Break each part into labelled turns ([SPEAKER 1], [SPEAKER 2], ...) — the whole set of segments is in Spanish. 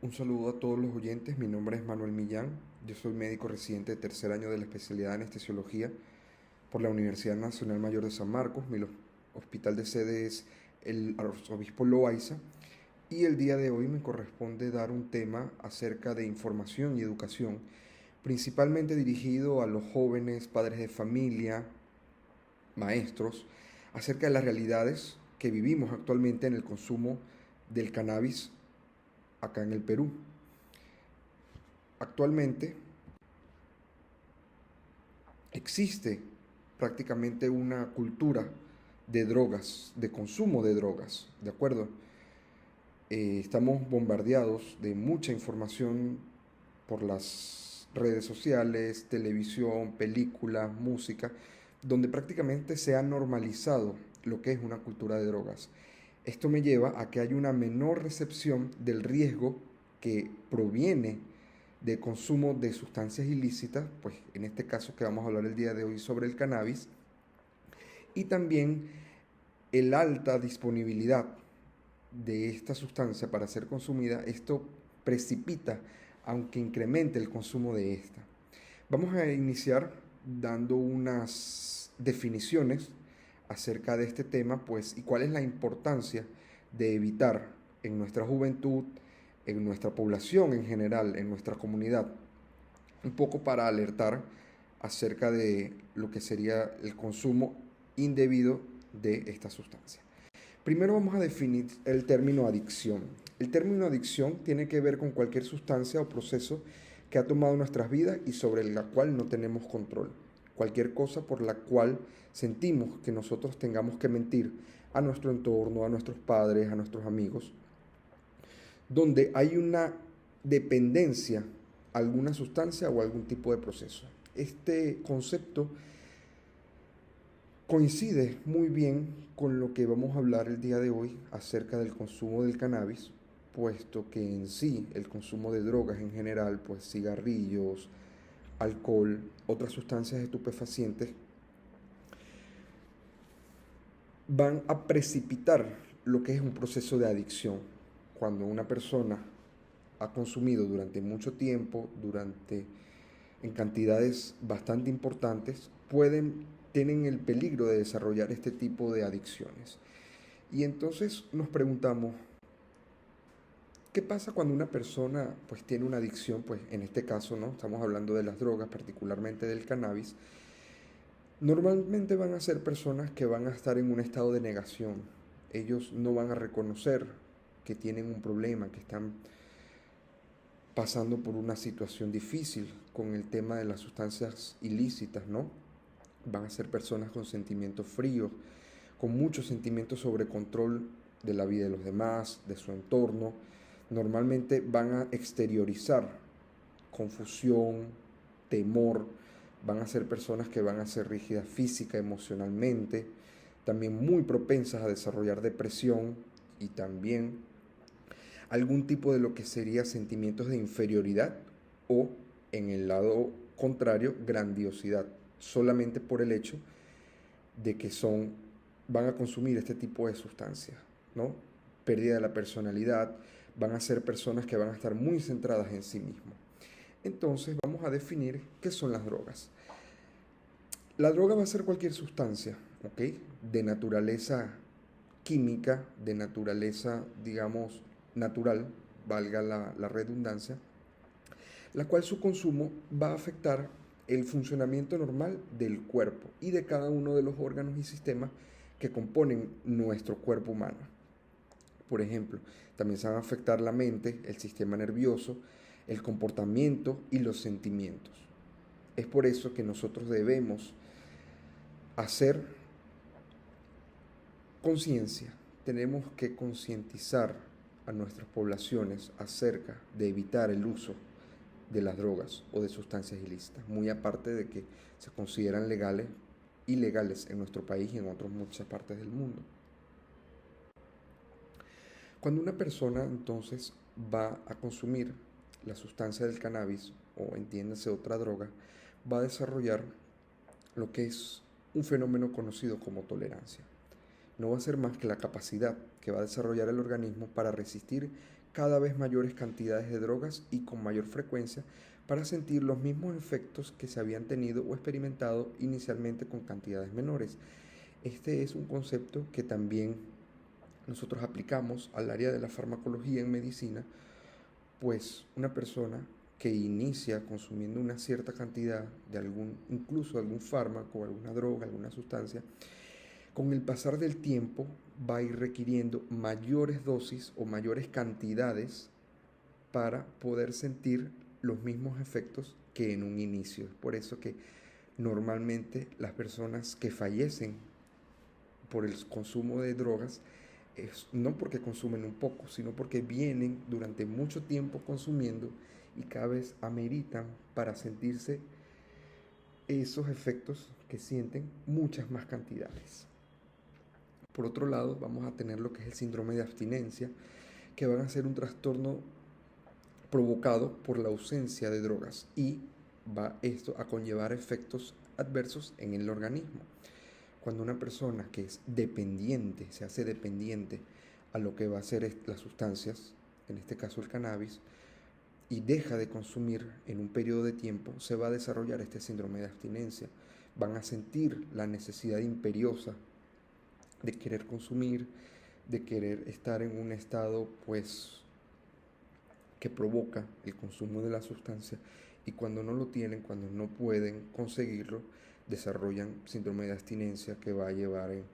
[SPEAKER 1] Un saludo a todos los oyentes, mi nombre es Manuel Millán, yo soy médico residente de tercer año de la especialidad de anestesiología por la Universidad Nacional Mayor de San Marcos. Mi hospital de sede es el Arzobispo Loaiza y el día de hoy me corresponde dar un tema acerca de información y educación, principalmente dirigido a los jóvenes, padres de familia, maestros, acerca de las realidades que vivimos actualmente en el consumo del cannabis acá en el Perú. Actualmente existe prácticamente una cultura de drogas, de consumo de drogas, ¿de acuerdo? Estamos bombardeados de mucha información por las redes sociales, televisión, películas, música, donde prácticamente se ha normalizado lo que es una cultura de drogas. Esto me lleva a que haya una menor recepción del riesgo que proviene de consumo de sustancias ilícitas, pues en este caso que vamos a hablar el día de hoy sobre el cannabis, y también el alta disponibilidad de esta sustancia para ser consumida. Esto precipita, aunque incremente el consumo de esta. Vamos a iniciar dando unas definiciones acerca de este tema, pues, y cuál es la importancia de evitar en nuestra juventud, en nuestra población en general, en nuestra comunidad, un poco para alertar acerca de lo que sería el consumo indebido de esta sustancia. Primero vamos a definir el término adicción. El término adicción tiene que ver con cualquier sustancia o proceso que ha tomado nuestras vidas y sobre la cual no tenemos control. Cualquier cosa por la cual sentimos que nosotros tengamos que mentir a nuestro entorno, a nuestros padres, a nuestros amigos, donde hay una dependencia a alguna sustancia o algún tipo de proceso. Este concepto coincide muy bien con lo que vamos a hablar el día de hoy acerca del consumo del cannabis, puesto que en sí el consumo de drogas en general, pues cigarrillos, alcohol, otras sustancias estupefacientes, van a precipitar lo que es un proceso de adicción. Cuando una persona ha consumido durante mucho tiempo, en cantidades bastante importantes, tienen el peligro de desarrollar este tipo de adicciones. Y entonces nos preguntamos, ¿qué pasa cuando una persona pues tiene una adicción? Pues en este caso, ¿no? Estamos hablando de las drogas, particularmente del cannabis. Normalmente van a ser personas que van a estar en un estado de negación. Ellos no van a reconocer que tienen un problema, que están pasando por una situación difícil con el tema de las sustancias ilícitas, ¿no? Van a ser personas con sentimientos fríos, con muchos sentimientos sobre control de la vida de los demás, de su entorno. Normalmente van a exteriorizar confusión, temor, van a ser personas que van a ser rígidas física, emocionalmente, también muy propensas a desarrollar depresión y también algún tipo de lo que sería sentimientos de inferioridad o, en el lado contrario, grandiosidad, solamente por el hecho de que van a consumir este tipo de sustancias, ¿no? Pérdida de la personalidad, van a ser personas que van a estar muy centradas en sí mismos. Entonces vamos a definir qué son las drogas. La droga va a ser cualquier sustancia, ¿ok? De naturaleza química, de naturaleza, digamos, natural, valga la redundancia, la cual su consumo va a afectar el funcionamiento normal del cuerpo y de cada uno de los órganos y sistemas que componen nuestro cuerpo humano. Por ejemplo, también se van a afectar la mente, el sistema nervioso, el comportamiento y los sentimientos. Es por eso que nosotros debemos hacer conciencia. Tenemos que concientizar a nuestras poblaciones acerca de evitar el uso de las drogas o de sustancias ilícitas, muy aparte de que se consideran ilegales en nuestro país y en otras muchas partes del mundo. Cuando una persona entonces va a consumir la sustancia del cannabis o entiéndase otra droga, va a desarrollar lo que es un fenómeno conocido como tolerancia. No va a ser más que la capacidad que va a desarrollar el organismo para resistir cada vez mayores cantidades de drogas y con mayor frecuencia para sentir los mismos efectos que se habían tenido o experimentado inicialmente con cantidades menores. Este es un concepto que también nosotros aplicamos al área de la farmacología en medicina, pues una persona que inicia consumiendo una cierta cantidad de incluso algún fármaco, alguna droga, alguna sustancia, con el pasar del tiempo va a ir requiriendo mayores dosis o mayores cantidades para poder sentir los mismos efectos que en un inicio. Es por eso que normalmente las personas que fallecen por el consumo de drogas es no porque consumen un poco, sino porque vienen durante mucho tiempo consumiendo y cada vez ameritan para sentirse esos efectos que sienten muchas más cantidades. Por otro lado, vamos a tener lo que es el síndrome de abstinencia, que van a ser un trastorno provocado por la ausencia de drogas y va esto a conllevar efectos adversos en el organismo. Cuando una persona que es dependiente, se hace dependiente a lo que va a ser las sustancias, en este caso el cannabis, y deja de consumir en un periodo de tiempo, se va a desarrollar este síndrome de abstinencia. Van a sentir la necesidad imperiosa de querer consumir, de querer estar en un estado pues que provoca el consumo de la sustancia, y cuando no lo tienen, cuando no pueden conseguirlo, desarrollan síndrome de abstinencia que va a llevar en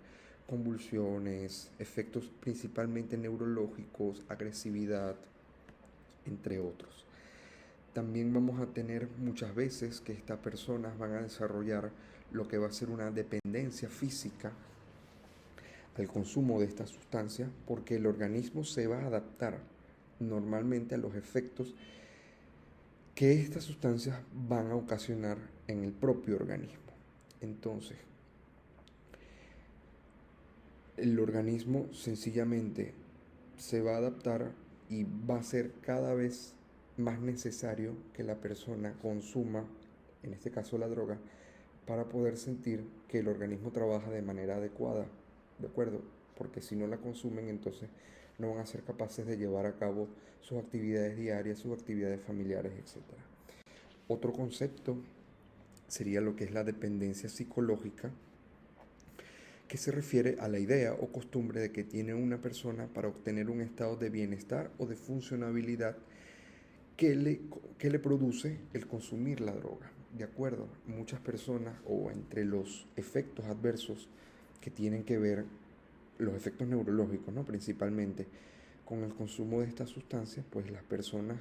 [SPEAKER 1] convulsiones, efectos principalmente neurológicos, agresividad, entre otros. También vamos a tener muchas veces que estas personas van a desarrollar lo que va a ser una dependencia física al consumo de esta sustancia, porque el organismo se va a adaptar normalmente a los efectos que estas sustancias van a ocasionar en el propio organismo. Entonces, el organismo sencillamente se va a adaptar y va a ser cada vez más necesario que la persona consuma, en este caso la droga, para poder sentir que el organismo trabaja de manera adecuada, ¿de acuerdo? Porque si no la consumen, entonces no van a ser capaces de llevar a cabo sus actividades diarias, sus actividades familiares, etc. Otro concepto sería lo que es la dependencia psicológica, que se refiere a la idea o costumbre de que tiene una persona para obtener un estado de bienestar o de funcionabilidad que le produce el consumir la droga. De acuerdo, muchas personas, o entre los efectos adversos que tienen que ver, los efectos neurológicos, ¿no? Principalmente con el consumo de estas sustancias, pues las personas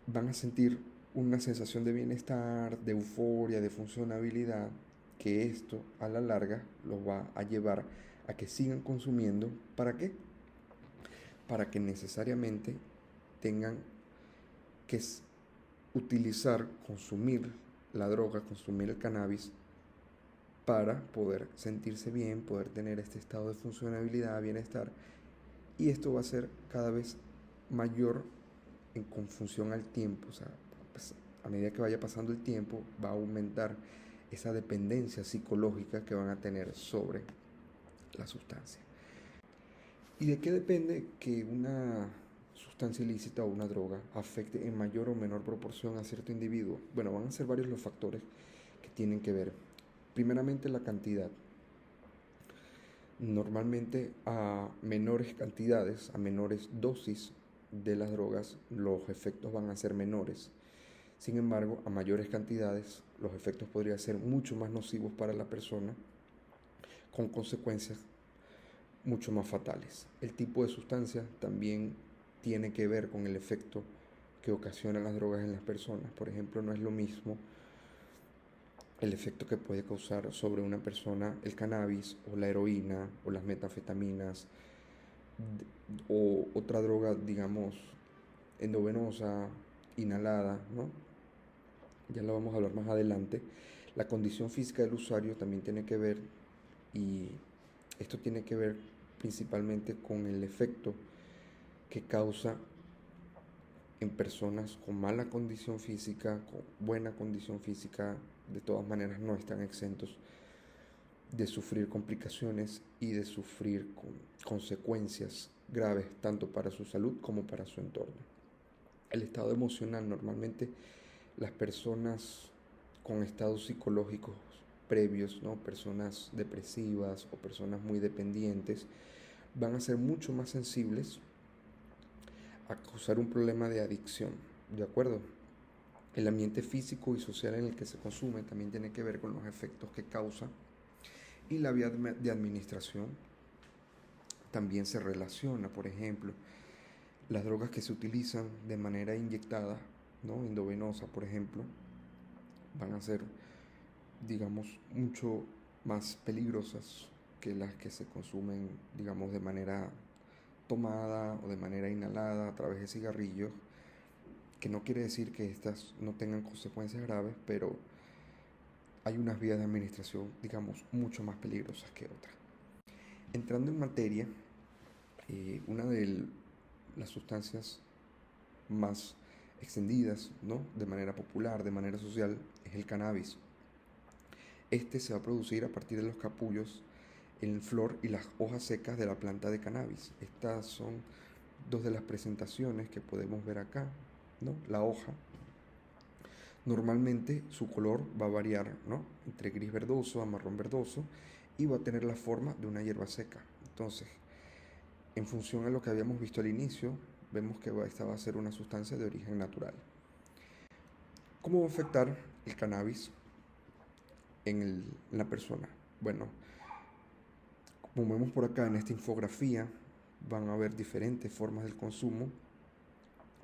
[SPEAKER 1] van a sentir una sensación de bienestar, de euforia, de funcionabilidad, que esto a la larga los va a llevar a que sigan consumiendo. ¿Para qué? Para que necesariamente tengan que utilizar, consumir la droga, consumir el cannabis para poder sentirse bien, poder tener este estado de funcionabilidad, bienestar, y esto va a ser cada vez mayor con función al tiempo. O sea, pues, a medida que vaya pasando el tiempo va a aumentar esa dependencia psicológica que van a tener sobre la sustancia. ¿Y de qué depende que una sustancia ilícita o una droga afecte en mayor o menor proporción a cierto individuo? Bueno, van a ser varios los factores que tienen que ver. Primeramente, la cantidad. Normalmente a menores cantidades, a menores dosis de las drogas, los efectos van a ser menores. Sin embargo, a mayores cantidades, los efectos podrían ser mucho más nocivos para la persona, con consecuencias mucho más fatales. El tipo de sustancia también tiene que ver con el efecto que ocasionan las drogas en las personas. Por ejemplo, no es lo mismo el efecto que puede causar sobre una persona el cannabis o la heroína o las metanfetaminas o otra droga, digamos, endovenosa, inhalada, ¿no? Ya lo vamos a hablar más adelante. La condición física del usuario también tiene que ver, y esto tiene que ver principalmente con el efecto que causa en personas con mala condición física, con buena condición física. De todas maneras no están exentos de sufrir complicaciones y de sufrir consecuencias graves tanto para su salud como para su entorno. El estado emocional, normalmente las personas con estados psicológicos previos, ¿no? Personas depresivas o personas muy dependientes, van a ser mucho más sensibles a causar un problema de adicción, ¿de acuerdo? El ambiente físico y social en el que se consume también tiene que ver con los efectos que causa, y la vía de administración también se relaciona. Por ejemplo, las drogas que se utilizan de manera inyectada, ¿no? Endovenosa, por ejemplo, van a ser, digamos, mucho más peligrosas que las que se consumen, digamos, de manera tomada o de manera inhalada a través de cigarrillos, que no quiere decir que estas no tengan consecuencias graves, pero hay unas vías de administración, digamos, mucho más peligrosas que otras. Entrando en materia, una de las sustancias más extendidas, ¿no? De manera popular, de manera social, es el cannabis. Este se va a producir a partir de los capullos, el flor y las hojas secas de la planta de cannabis. Estas son dos de las presentaciones que podemos ver acá, ¿no? La hoja. Normalmente su color va a variar, ¿no? Entre gris verdoso a marrón verdoso, y va a tener la forma de una hierba seca. Entonces, en función a lo que habíamos visto al inicio, vemos que esta va a ser una sustancia de origen natural. ¿Cómo va a afectar el cannabis en la persona? Bueno, como vemos por acá en esta infografía, van a haber diferentes formas del consumo: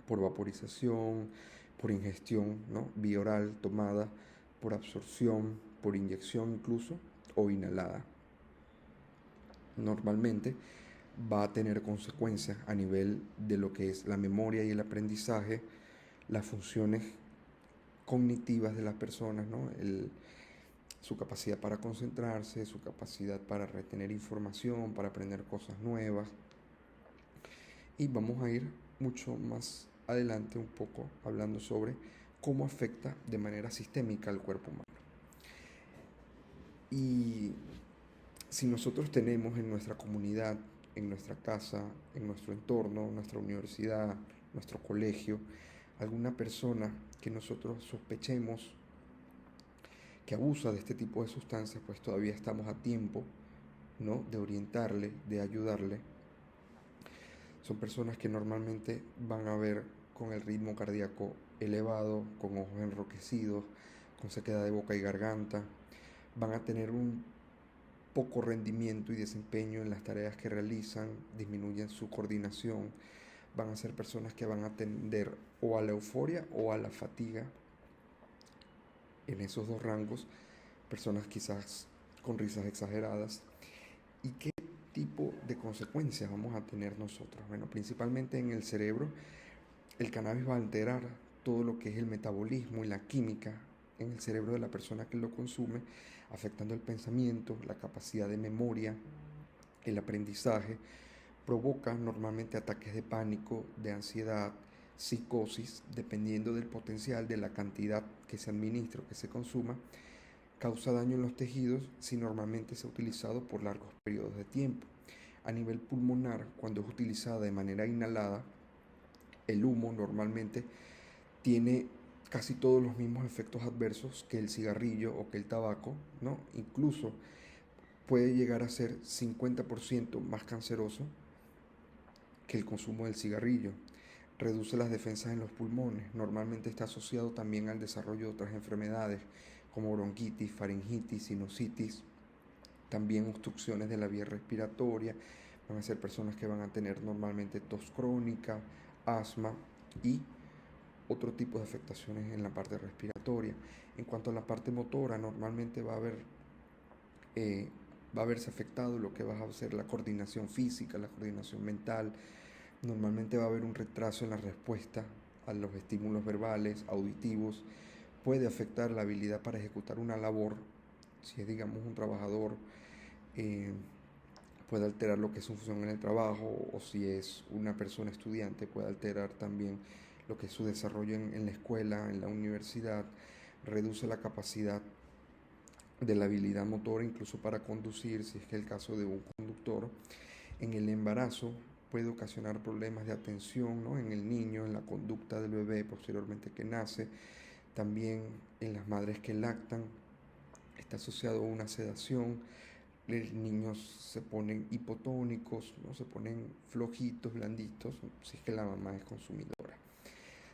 [SPEAKER 1] por vaporización, por ingestión, ¿no? Vía oral, tomada, por absorción, por inyección incluso, o inhalada. Normalmente va a tener consecuencias a nivel de lo que es la memoria y el aprendizaje, las funciones cognitivas de las personas, ¿no? Su capacidad para concentrarse, su capacidad para retener información, para aprender cosas nuevas. Y vamos a ir mucho más adelante un poco hablando sobre cómo afecta de manera sistémica al cuerpo humano. Y si nosotros tenemos en nuestra comunidad, en nuestra casa, en nuestro entorno, nuestra universidad, nuestro colegio, alguna persona que nosotros sospechemos que abusa de este tipo de sustancias, pues todavía estamos a tiempo, ¿no? De orientarle, de ayudarle. Son personas que normalmente van a ver con el ritmo cardíaco elevado, con ojos enrojecidos, con sequedad de boca y garganta. Van a tener un poco rendimiento y desempeño en las tareas que realizan, disminuyen su coordinación. Van a ser personas que van a tender o a la euforia o a la fatiga. En esos dos rangos, personas quizás con risas exageradas. ¿Y qué tipo de consecuencias vamos a tener nosotros? Bueno, principalmente en el cerebro, el cannabis va a alterar todo lo que es el metabolismo y la química en el cerebro de la persona que lo consume, afectando el pensamiento, la capacidad de memoria, el aprendizaje. Provoca normalmente ataques de pánico, de ansiedad, psicosis, dependiendo del potencial de la cantidad que se administra o que se consuma. Causa daño en los tejidos si normalmente se ha utilizado por largos periodos de tiempo. A nivel pulmonar, cuando es utilizada de manera inhalada, el humo normalmente tiene casi todos los mismos efectos adversos que el cigarrillo o que el tabaco, ¿no? Incluso puede llegar a ser 50% más canceroso que el consumo del cigarrillo. Reduce las defensas en los pulmones. Normalmente está asociado también al desarrollo de otras enfermedades como bronquitis, faringitis, sinusitis, también obstrucciones de la vía respiratoria. Van a ser personas que van a tener normalmente tos crónica, asma y otro tipo de afectaciones en la parte respiratoria. En cuanto a la parte motora, normalmente va a haberse afectado lo que va a ser la coordinación física, la coordinación mental. Normalmente va a haber un retraso en la respuesta a los estímulos verbales, auditivos. Puede afectar la habilidad para ejecutar una labor. Si es, digamos, un trabajador, puede alterar lo que es su función en el trabajo, o si es una persona estudiante, puede alterar también lo que es su desarrollo en la escuela, en la universidad. Reduce la capacidad de la habilidad motora, incluso para conducir, si es que el caso de un conductor. En el embarazo puede ocasionar problemas de atención, ¿no?, en el niño, en la conducta del bebé posteriormente que nace. También en las madres que lactan está asociado a una sedación. Los niños se ponen hipotónicos, ¿no?, se ponen flojitos, blanditos, si es que la mamá es consumidora.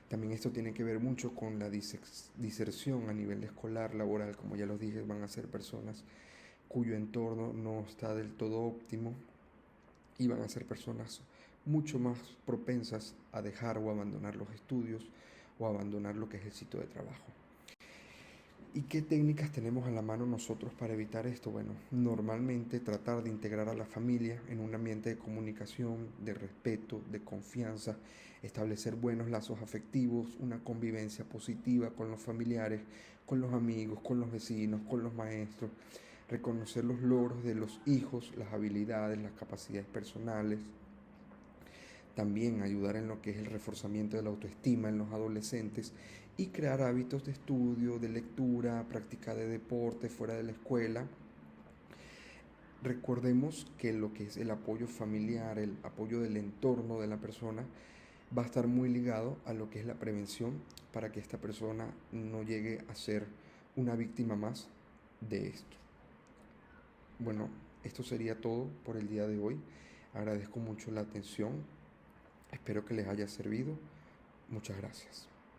[SPEAKER 1] También esto tiene que ver mucho con la diserción a nivel escolar, laboral. Como ya los dije, van a ser personas cuyo entorno no está del todo óptimo y van a ser personas mucho más propensas a dejar o abandonar los estudios o abandonar lo que es el sitio de trabajo. ¿Y qué técnicas tenemos a la mano nosotros para evitar esto? Bueno, normalmente tratar de integrar a la familia en un ambiente de comunicación, de respeto, de confianza, establecer buenos lazos afectivos, una convivencia positiva con los familiares, con los amigos, con los vecinos, con los maestros, reconocer los logros de los hijos, las habilidades, las capacidades personales. También ayudar en lo que es el reforzamiento de la autoestima en los adolescentes y crear hábitos de estudio, de lectura, práctica de deporte fuera de la escuela. Recordemos que lo que es el apoyo familiar, el apoyo del entorno de la persona, va a estar muy ligado a lo que es la prevención para que esta persona no llegue a ser una víctima más de esto. Bueno, esto sería todo por el día de hoy. Agradezco mucho la atención. Espero que les haya servido. Muchas gracias.